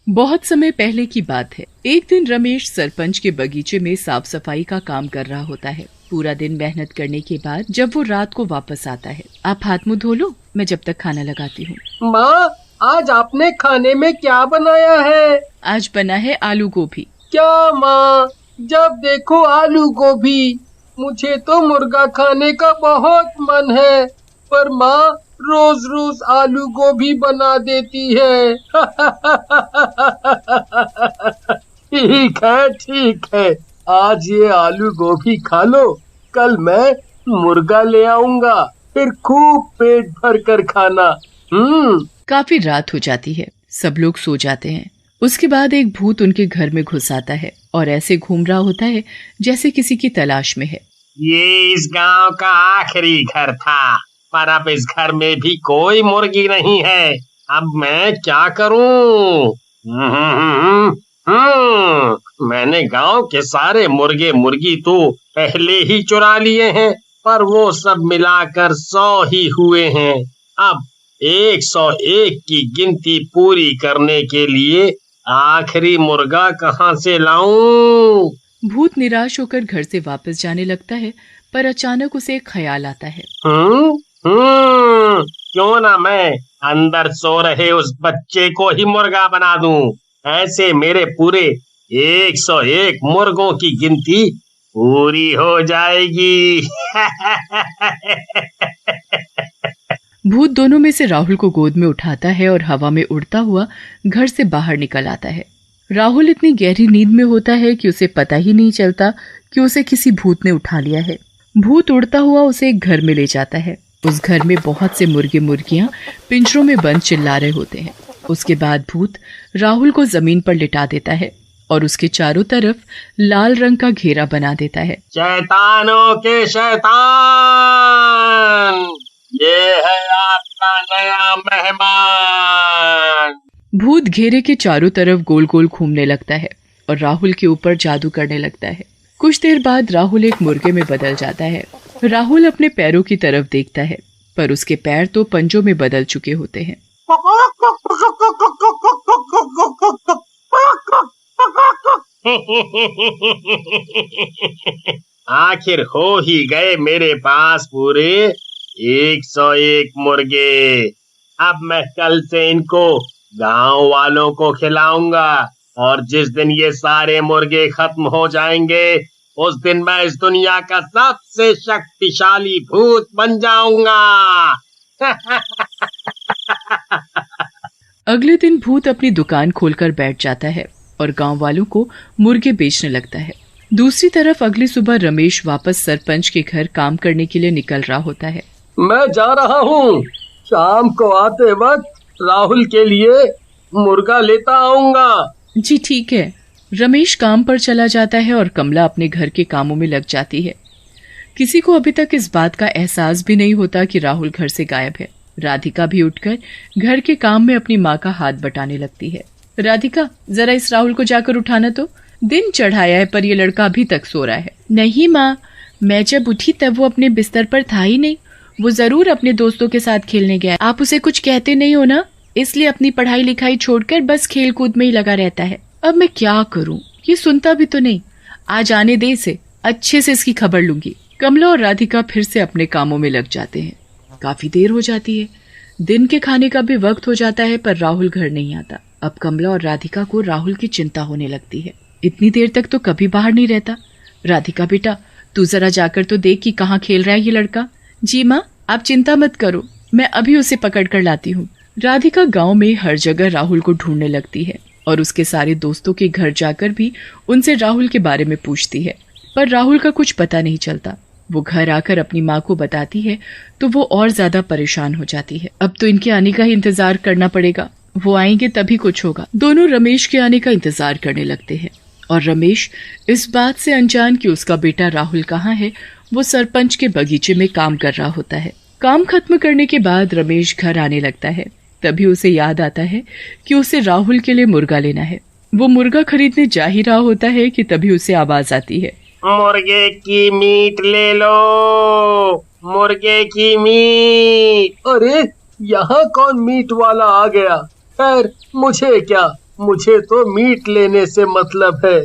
बहुत समय पहले की बात है। एक दिन रमेश सरपंच के बगीचे में साफ सफाई का काम कर रहा होता है। पूरा दिन मेहनत करने के बाद जब वो रात को वापस आता है, आप हाथ मुंह धो लो, मैं जब तक खाना लगाती हूँ। माँ, आज आपने खाने में क्या बनाया है? आज बना है आलू गोभी। क्या माँ, जब देखो आलू गोभी। मुझे तो मुर्गा खाने का बहुत मन है, पर माँ रोज रोज आलू गोभी बना देती है। ठीक है, आज ये आलू गोभी खा लो, कल मैं मुर्गा ले आऊंगा, फिर खूब पेट भर कर खाना। काफी रात हो जाती है, सब लोग सो जाते हैं। उसके बाद एक भूत उनके घर में घुस आता है और ऐसे घूम रहा होता है जैसे किसी की तलाश में है। ये इस गांव का आखिरी घर था, पर अब इस घर में भी कोई मुर्गी नहीं है। अब मैं क्या करूं? मैंने गांव के सारे मुर्गे मुर्गी तो पहले ही चुरा लिए हैं, पर वो सब मिलाकर 100 ही हुए हैं। अब 101 की गिनती पूरी करने के लिए आखिरी मुर्गा कहाँ से लाऊं? भूत निराश होकर घर से वापस जाने लगता है, पर अचानक उसे एक ख्याल आता है। क्यों ना मैं अंदर सो रहे उस बच्चे को ही मुर्गा बना दूं। ऐसे मेरे पूरे 101 मुर्गों की गिनती पूरी हो जाएगी। भूत दोनों में से राहुल को गोद में उठाता है और हवा में उड़ता हुआ घर से बाहर निकल आता है। राहुल इतनी गहरी नींद में होता है कि उसे पता ही नहीं चलता कि उसे किसी भूत ने उठा लिया है। भूत उड़ता हुआ उसे एक घर में ले जाता है। उस घर में बहुत से मुर्गे मुर्गियां पिंजरों में बंद चिल्ला रहे होते हैं। उसके बाद भूत राहुल को जमीन पर लिटा देता है और उसके चारों तरफ लाल रंग का घेरा बना देता है। शैतानों के शैतान, ये है आपका नया मेहमान। भूत घेरे के चारों तरफ गोल गोल घूमने लगता है और राहुल के ऊपर जादू करने लगता है। कुछ देर बाद राहुल एक मुर्गे में बदल जाता है। राहुल अपने पैरों की तरफ देखता है, पर उसके पैर तो पंजों में बदल चुके होते हैं। आखिर हो ही गए मेरे पास पूरे 101 मुर्गे। अब मैं कल से इनको गांव वालों को खिलाऊंगा, और जिस दिन ये सारे मुर्गे खत्म हो जाएंगे उस दिन मैं इस दुनिया का सबसे शक्तिशाली भूत बन जाऊंगा। अगले दिन भूत अपनी दुकान खोलकर बैठ जाता है और गांव वालों को मुर्गे बेचने लगता है। दूसरी तरफ अगली सुबह रमेश वापस सरपंच के घर काम करने के लिए निकल रहा होता है। मैं जा रहा हूँ, शाम को आते वक्त राहुल के लिए मुर्गा लेता आऊंगा। जी ठीक है। रमेश काम पर चला जाता है और कमला अपने घर के कामों में लग जाती है। किसी को अभी तक इस बात का एहसास भी नहीं होता कि राहुल घर से गायब है। राधिका भी उठकर घर के काम में अपनी माँ का हाथ बटाने लगती है। राधिका, जरा इस राहुल को जाकर उठाना तो। दिन चढ़ाया है पर ये लड़का अभी तक सो रहा है। नहीं माँ, मैं जब उठी तब वो अपने बिस्तर पर था ही नहीं। वो जरूर अपने दोस्तों के साथ खेलने गया। आप उसे कुछ कहते नहीं हो ना, इसलिए अपनी पढ़ाई लिखाई छोड़कर बस खेल कूद में ही लगा रहता है। अब मैं क्या करूं, ये सुनता भी तो नहीं। आज आने दे इसे, अच्छे से इसकी खबर लूंगी। कमला और राधिका फिर से अपने कामों में लग जाते हैं। काफी देर हो जाती है। दिन के खाने का भी वक्त हो जाता है, पर राहुल घर नहीं आता। अब कमला और राधिका को राहुल की चिंता होने लगती है। इतनी देर तक तो कभी बाहर नहीं रहता। राधिका बेटा, तू जरा जाकर तो देख कि कहाँ खेल रहा है ये लड़का। जी माँ, आप चिंता मत करो, मैं अभी उसे पकड़ कर लाती हूँ। राधिका गांव में हर जगह राहुल को ढूंढने लगती है और उसके सारे दोस्तों के घर जाकर भी उनसे राहुल के बारे में पूछती है, पर राहुल का कुछ पता नहीं चलता। वो घर आकर अपनी माँ को बताती है तो वो और ज्यादा परेशान हो जाती है। अब तो इनके आने का ही इंतजार करना पड़ेगा, वो आएंगे तभी कुछ होगा। दोनों रमेश के आने का इंतजार करने लगते हैं और रमेश इस बात से अनजान कि उसका बेटा राहुल कहाँ है, वो सरपंच के बगीचे में काम कर रहा होता है। काम खत्म करने के बाद रमेश घर आने लगता है। तभी उसे याद आता है कि उसे राहुल के लिए मुर्गा लेना है। वो मुर्गा खरीदने जा ही रहा होता है कि तभी उसे आवाज आती है, मुर्गे की मीट ले लो, मुर्गे की मीट। अरे, यहाँ कौन मीट वाला आ गया? खैर मुझे क्या, मुझे तो मीट लेने से मतलब है।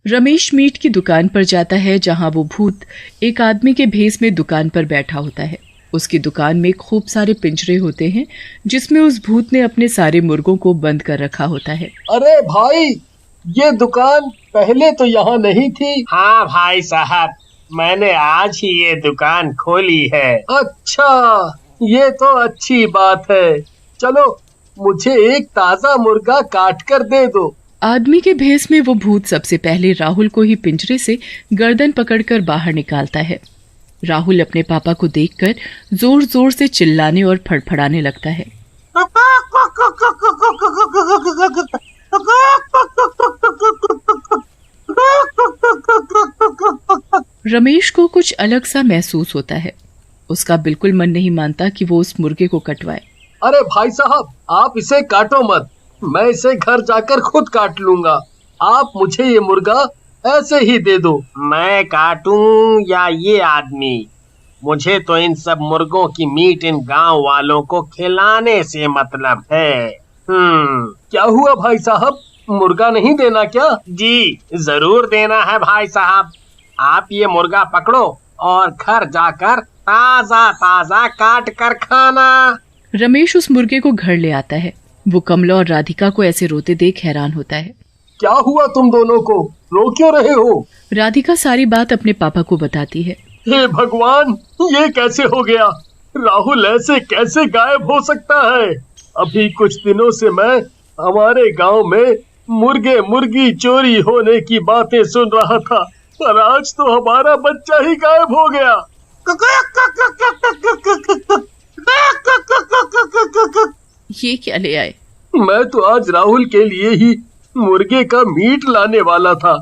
रमेश मीट की दुकान पर जाता है जहां वो भूत एक आदमी के भेस में दुकान पर बैठा होता है। उसकी दुकान में खूब सारे पिंजरे होते हैं जिसमें उस भूत ने अपने सारे मुर्गों को बंद कर रखा होता है। अरे भाई, ये दुकान पहले तो यहाँ नहीं थी। हाँ भाई साहब, मैंने आज ही ये दुकान खोली है। अच्छा, ये तो अच्छी बात है। चलो, मुझे एक ताजा मुर्गा काट कर दे दो। आदमी के भेस में वो भूत सबसे पहले राहुल को ही पिंजरे से गर्दन पकड़कर बाहर निकालता है। राहुल अपने पापा को देखकर जोर जोर से चिल्लाने और फड़फड़ाने लगता है। रमेश को कुछ अलग सा महसूस होता है। उसका बिल्कुल मन नहीं मानता कि वो उस मुर्गे को कटवाए। अरे भाई साहब, आप इसे काटो मत, मैं इसे घर जाकर खुद काट लूंगा। आप मुझे ये मुर्गा ऐसे ही दे दो। मैं काटूं या ये आदमी? मुझे तो इन सब मुर्गों की मीट इन गांव वालों को खिलाने से मतलब है। क्या हुआ भाई साहब, मुर्गा नहीं देना क्या? जी जरूर देना है भाई साहब। आप ये मुर्गा पकड़ो और घर जाकर ताजा ताजा काट कर खाना। रमेश उस मुर्गे को घर ले आता है। वो कमला और राधिका को ऐसे रोते देख हैरान होता है। क्या हुआ तुम दोनों को, रो क्यों रहे हो? राधिका सारी बात अपने पापा को बताती है। हे भगवान, ये कैसे हो गया? राहुल ऐसे कैसे गायब हो सकता है? अभी कुछ दिनों से मैं हमारे गांव में मुर्गे मुर्गी चोरी होने की बातें सुन रहा था, पर आज तो हमारा बच्चा ही गायब हो गया। ये क्या ले आए? मैं तो आज राहुल के लिए ही मुर्गे का मीट लाने वाला था,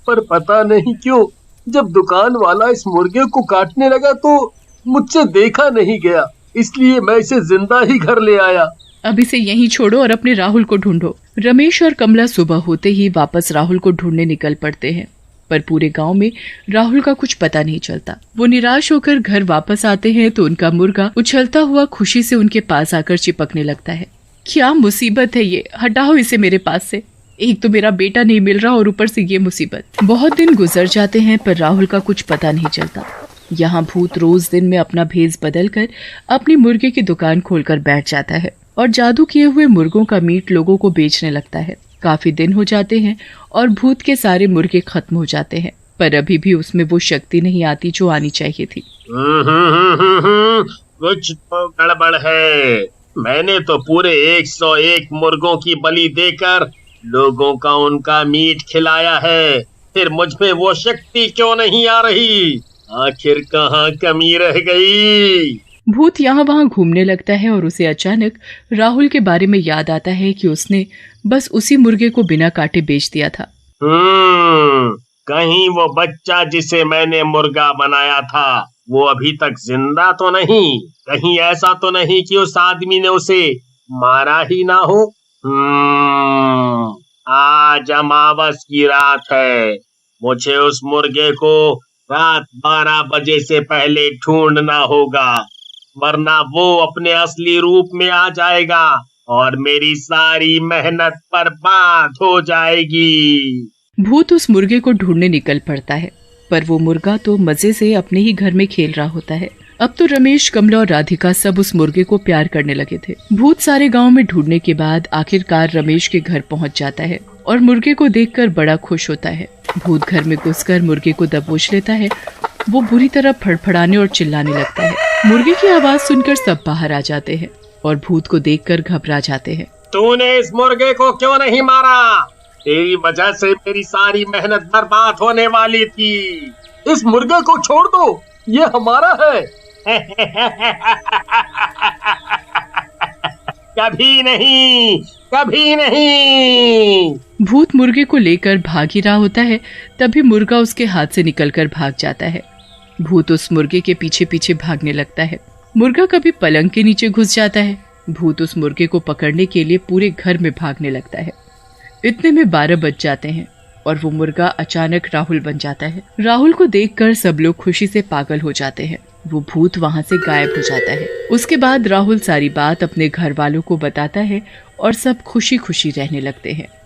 पर पता नहीं क्यों जब दुकान वाला इस मुर्गे को काटने लगा तो मुझसे देखा नहीं गया, इसलिए मैं इसे जिंदा ही घर ले आया। अब इसे यहीं छोड़ो और अपने राहुल को ढूंढो। रमेश और कमला सुबह होते ही वापस राहुल को ढूंढने निकल पड़ते हैं, पर पूरे गांव में राहुल का कुछ पता नहीं चलता। वो निराश होकर घर वापस आते हैं तो उनका मुर्गा उछलता हुआ खुशी से उनके पास आकर चिपकने लगता है। क्या मुसीबत है ये, हटाओ इसे मेरे पास से। एक तो मेरा बेटा नहीं मिल रहा और ऊपर से ये मुसीबत। बहुत दिन गुजर जाते हैं पर राहुल का कुछ पता नहीं चलता। यहाँ भूत रोज दिन में अपना भेष बदलकर अपनी मुर्गे की दुकान खोलकर बैठ जाता है और जादू किए हुए मुर्गों का मीट लोगों को बेचने लगता है। काफी दिन हो जाते हैं और भूत के सारे मुर्गे खत्म हो जाते हैं, पर अभी भी उसमें वो शक्ति नहीं आती जो आनी चाहिए थी। कुछ तो गड़बड़ है। मैंने तो पूरे 101 मुर्गों की बलि देकर लोगों का उनका मीट खिलाया है, फिर मुझ में वो शक्ति क्यों नहीं आ रही? आखिर कहाँ कमी रह गई? भूत यहाँ वहाँ घूमने लगता है और उसे अचानक राहुल के बारे में याद आता है कि उसने बस उसी मुर्गे को बिना काटे बेच दिया था। कहीं वो बच्चा जिसे मैंने मुर्गा बनाया था वो अभी तक जिंदा तो नहीं? कहीं ऐसा तो नहीं कि उस आदमी ने उसे मारा ही ना हो? आज अमावस की रात है। मुझे उस मुर्गे को रात 12 बजे से पहले ढूंढना होगा, वरना वो अपने असली रूप में आ जाएगा और मेरी सारी मेहनत बर्बाद हो जाएगी। भूत उस मुर्गे को ढूंढने निकल पड़ता है, पर वो मुर्गा तो मजे से अपने ही घर में खेल रहा होता है। अब तो रमेश, कमला और राधिका सब उस मुर्गे को प्यार करने लगे थे। भूत सारे गांव में ढूंढने के बाद आखिरकार रमेश के घर पहुंच जाता है और मुर्गे को देखकर बड़ा खुश होता है। भूत घर में घुसकर मुर्गे को दबोच लेता है। वो बुरी तरह फड़फड़ाने और चिल्लाने लगता है। मुर्गे की आवाज सुनकर सब बाहर आ जाते हैं और भूत को देखकर घबरा जाते हैं। तूने इस मुर्गे को क्यों नहीं मारा? तेरी वजह से मेरी सारी मेहनत बर्बाद होने वाली थी। इस मुर्गे को छोड़ दो, ये हमारा है। कभी नहीं, कभी नहीं। भूत मुर्गे को लेकर भाग ही रहा होता है, तभी मुर्गा उसके हाथ से निकलकर भाग जाता है। भूत उस मुर्गे के पीछे पीछे भागने लगता है। मुर्गा कभी पलंग के नीचे घुस जाता है। भूत उस मुर्गे को पकड़ने के लिए पूरे घर में भागने लगता है। इतने में 12 बज जाते हैं और वो मुर्गा अचानक राहुल बन जाता है। राहुल को देखकर सब लोग खुशी से पागल हो जाते हैं। वो भूत वहाँ से गायब हो जाता है। उसके बाद राहुल सारी बात अपने घर वालों को बताता है और सब खुशी खुशी रहने लगते हैं।